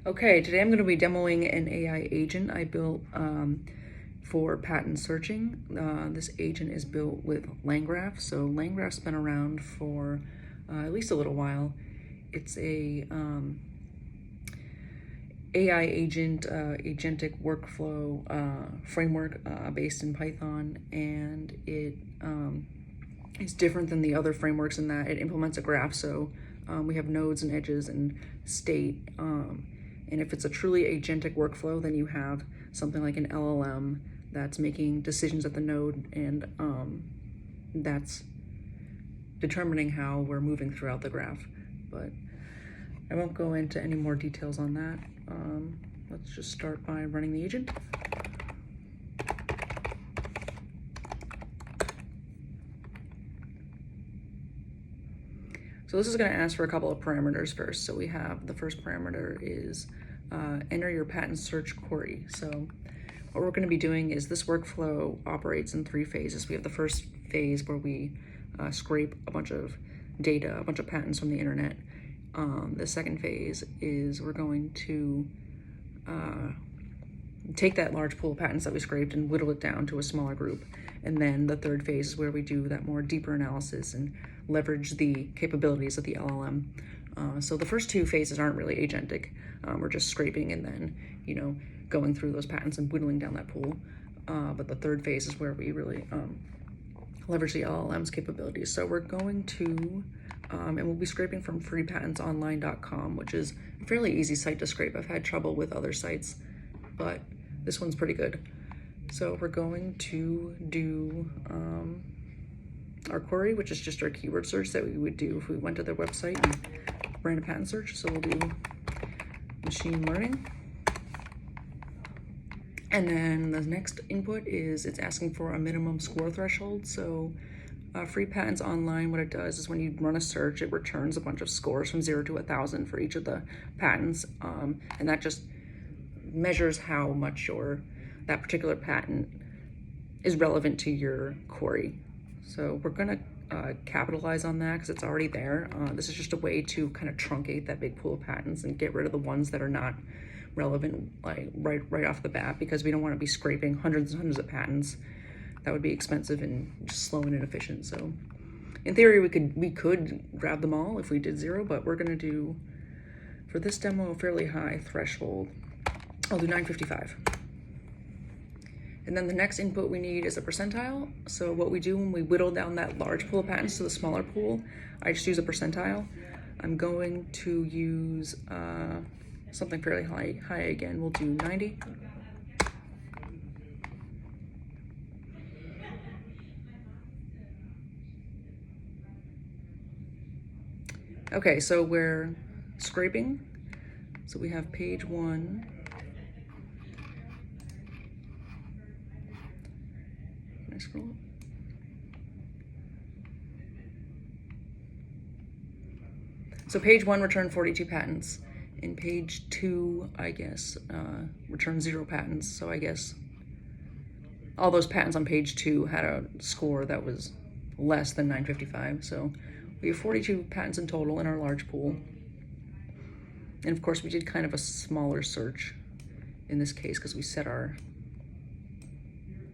Okay, today I'm going to be demoing an AI agent I built for patent searching. This agent is built with LangGraph. So LangGraph's been around for at least a little while. It's a AI agent, agentic workflow framework based in Python, and it is different than the other frameworks in that it implements a graph. So we have nodes and edges and state. And if it's a truly agentic workflow, then you have something like an LLM that's making decisions at the node, and that's determining how we're moving throughout the graph. But I won't go into any more details on that. Let's just start by running the agent. So this is going to ask for a couple of parameters first. So we have the first parameter is enter your patent search query. So what we're going to be doing is this workflow operates in 3 phases. We have the first phase where we scrape a bunch of data, a bunch of patents from the internet. The second phase is we're going to take that large pool of patents that we scraped and whittle it down to a smaller group. And then the third phase is where we do that more deeper analysis and leverage the capabilities of the LLM. So the first 2 phases aren't really agentic. We're just scraping and then, going through those patents and whittling down that pool. But the third phase is where we really leverage the LLM's capabilities. So we're going to, and we'll be scraping from freepatentsonline.com, which is a fairly easy site to scrape. I've had trouble with other sites, but this one's pretty good. So we're going to do our query, which is just our keyword search that we would do if we went to their website and ran a patent search. So we'll do machine learning. And then the next input is it's asking for a minimum score threshold. So Free Patents Online, what it does is when you run a search, it returns a bunch of scores from 0 to 1,000 for each of the patents. And that just measures how much that particular patent is relevant to your query. So we're going to capitalize on that because it's already there. This is just a way to kind of truncate that big pool of patents and get rid of the ones that are not relevant, like right off the bat, because we don't want to be scraping hundreds and hundreds of patents. That would be expensive and just slow and inefficient. So in theory, we could grab them all if we did 0, but we're going to do, for this demo, a fairly high threshold. I'll do 955. And then the next input we need is a percentile. So what we do when we whittle down that large pool of patents to the smaller pool, I just use a percentile. I'm going to use something fairly high again. We'll do 90. Okay, so we're scraping. So we have page 1. Can I scroll up? So page 1 returned 42 patents. In page 2, I guess, returned 0 patents. So I guess all those patents on page 2 had a score that was less than 955. So we have 42 patents in total in our large pool. And of course, we did kind of a smaller search in this case because we set our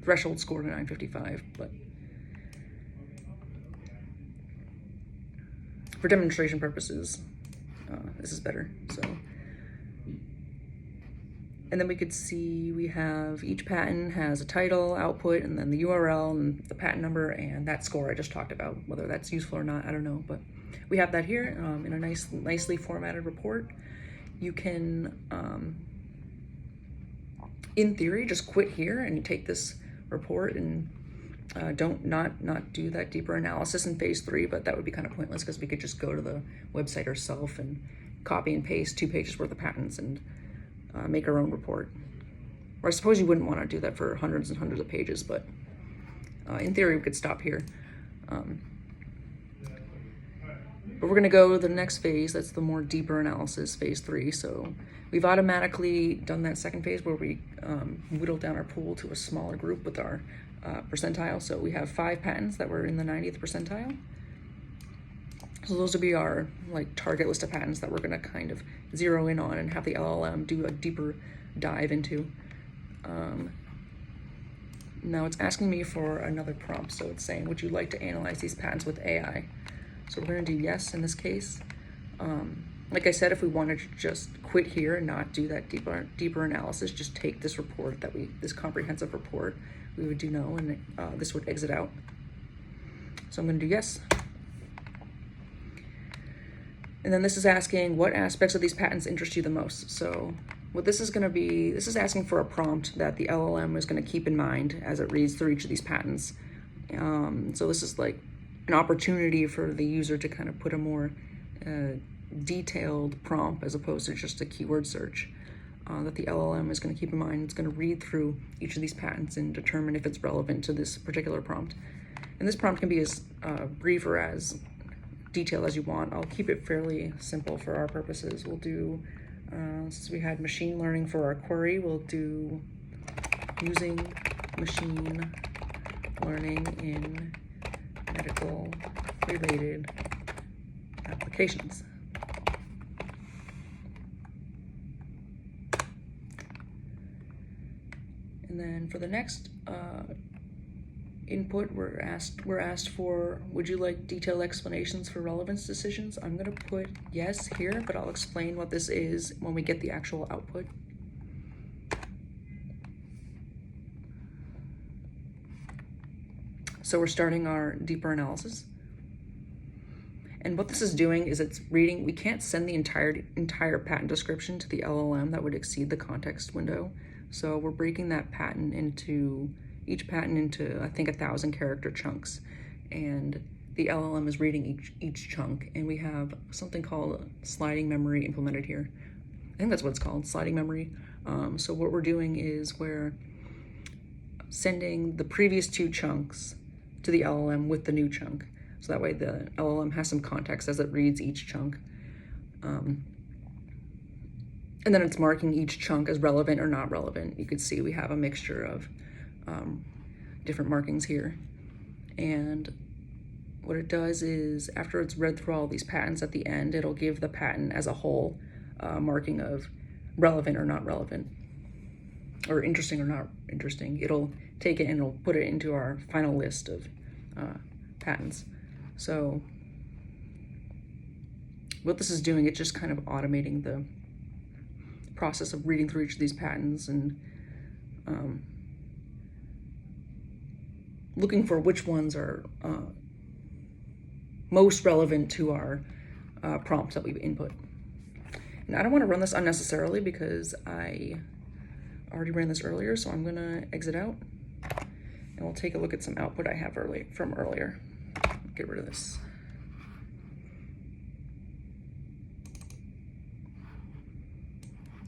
threshold score to 955. But for demonstration purposes, this is better. So, and then we could see we have each patent has a title, output, and then the URL and the patent number and that score I just talked about. Whether that's useful or not, I don't know, but we have that here in a nicely formatted report. You can, in theory, just quit here and take this report and not do that deeper analysis in phase 3, but that would be kind of pointless because we could just go to the website ourselves and copy and paste 2 pages worth of patents and make our own report. Or I suppose you wouldn't want to do that for hundreds and hundreds of pages, but in theory we could stop here. But we're going to go to the next phase. That's the more deeper analysis, phase 3. So we've automatically done that second phase where we whittle down our pool to a smaller group with our percentile. So we have 5 patents that were in the 90th percentile. So those would be our target list of patents that we're going to kind of zero in on and have the LLM do a deeper dive into. Now it's asking me for another prompt. So it's saying, would you like to analyze these patents with AI? So we're going to do yes in this case. Like I said, if we wanted to just quit here and not do that deeper analysis, just take this report this comprehensive report, we would do no, and this would exit out. So I'm going to do yes. And then this is asking what aspects of these patents interest you the most. So what this is going to be, this is asking for a prompt that the LLM is going to keep in mind as it reads through each of these patents. So this is like an opportunity for the user to kind of put a more detailed prompt as opposed to just a keyword search that the LLM is going to keep in mind. It's going to read through each of these patents and determine if it's relevant to this particular prompt. And this prompt can be as brief or as detailed as you want. I'll keep it fairly simple for our purposes. We'll do, since we had machine learning for our query, we'll do using machine learning in medical related applications. And then for the next input, we're asked for, would you like detailed explanations for relevance decisions? I'm going to put yes here, but I'll explain what this is when we get the actual output. So we're starting our deeper analysis. And what this is doing is it's reading, we can't send the entire patent description to the LLM, that would exceed the context window. So we're breaking that patent into, each patent into, I think, 1,000 character chunks. And the LLM is reading each chunk. And we have something called sliding memory implemented here. I think that's what it's called, sliding memory. So what we're doing is we're sending the previous 2 chunks to the LLM with the new chunk. So that way the LLM has some context as it reads each chunk. And then it's marking each chunk as relevant or not relevant. You could see we have a mixture of different markings here. And what it does is, after it's read through all these patents, at the end, it'll give the patent as a whole marking of relevant or not relevant, or interesting or not interesting. It'll take it and it'll put it into our final list of patents. So what this is doing, it's just kind of automating the process of reading through each of these patents and looking for which ones are most relevant to our prompts that we've input. And I don't want to run this unnecessarily because I already ran this earlier, so I'm gonna exit out and we'll take a look at some output I have from earlier. Get rid of this.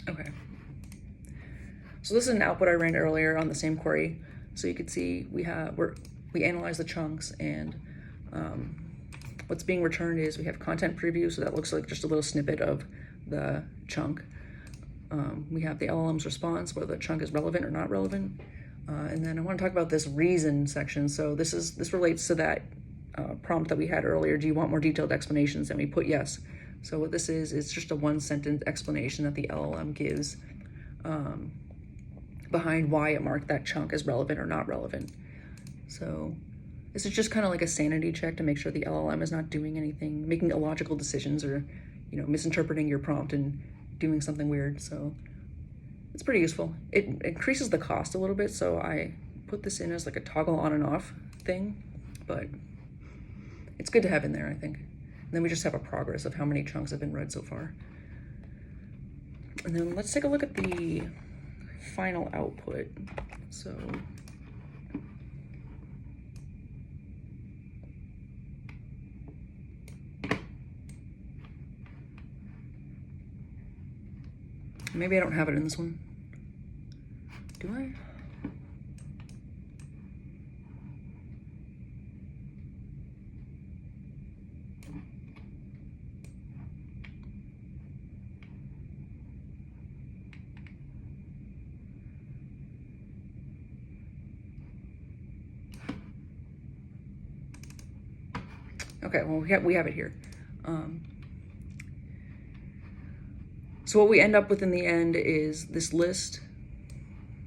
Okay. So this is an output I ran earlier on the same query. So you can see we analyze the chunks, and what's being returned is we have content preview, so that looks like just a little snippet of the chunk. We have the LLM's response, whether the chunk is relevant or not relevant. And then I want to talk about this reason section. So this relates to that prompt that we had earlier. Do you want more detailed explanations? And we put yes. So what this is, it's just a 1-sentence explanation that the LLM gives behind why it marked that chunk as relevant or not relevant. So this is just kind of like a sanity check to make sure the LLM is not doing anything, making illogical decisions, or misinterpreting your prompt and doing something weird. So it's pretty useful. It increases the cost a little bit, so I put this in as like a toggle on and off thing, but it's good to have in there, I think. And then we just have a progress of how many chunks have been read so far. And then let's take a look at the final output. So maybe I don't have it in this one. Do I? Okay, well, we have it here. So what we end up with in the end is this list,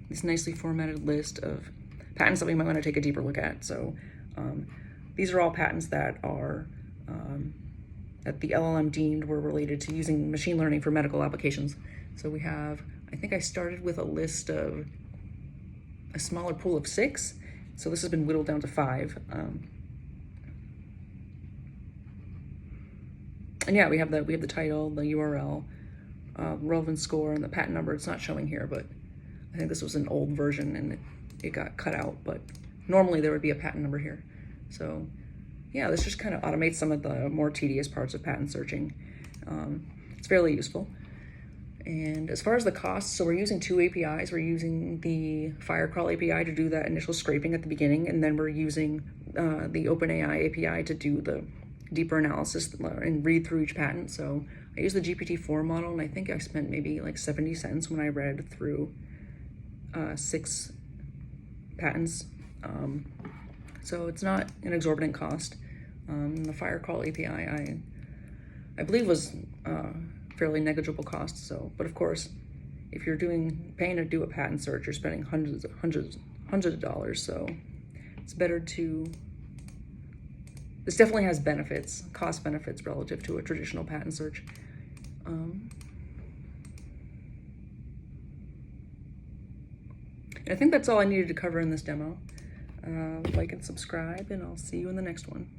this nicely formatted list of patents that we might want to take a deeper look at. So these are all patents that are that the LLM deemed were related to using machine learning for medical applications. So we have, I think I started with a list of a smaller pool of 6. So this has been whittled down to 5. And yeah, we have the title, the URL, relevant score, and the patent number. It's not showing here, but I think this was an old version and it got cut out, but normally there would be a patent number here. So yeah, this just kind of automates some of the more tedious parts of patent searching. It's fairly useful. And as far as the costs, so we're using 2 APIs. We're using the Firecrawl API to do that initial scraping at the beginning, and then we're using the OpenAI API to do the deeper analysis and read through each patent. So I used the GPT-4 model, and I think I spent maybe like 70 cents when I read through 6 patents. So it's not an exorbitant cost. The Firecrawl API, I believe, was fairly negligible cost. So, but of course, if you're paying to do a patent search, you're spending hundreds of dollars. So it's better to. This definitely has benefits, cost benefits relative to a traditional patent search. And I think that's all I needed to cover in this demo. Like and subscribe, and I'll see you in the next one.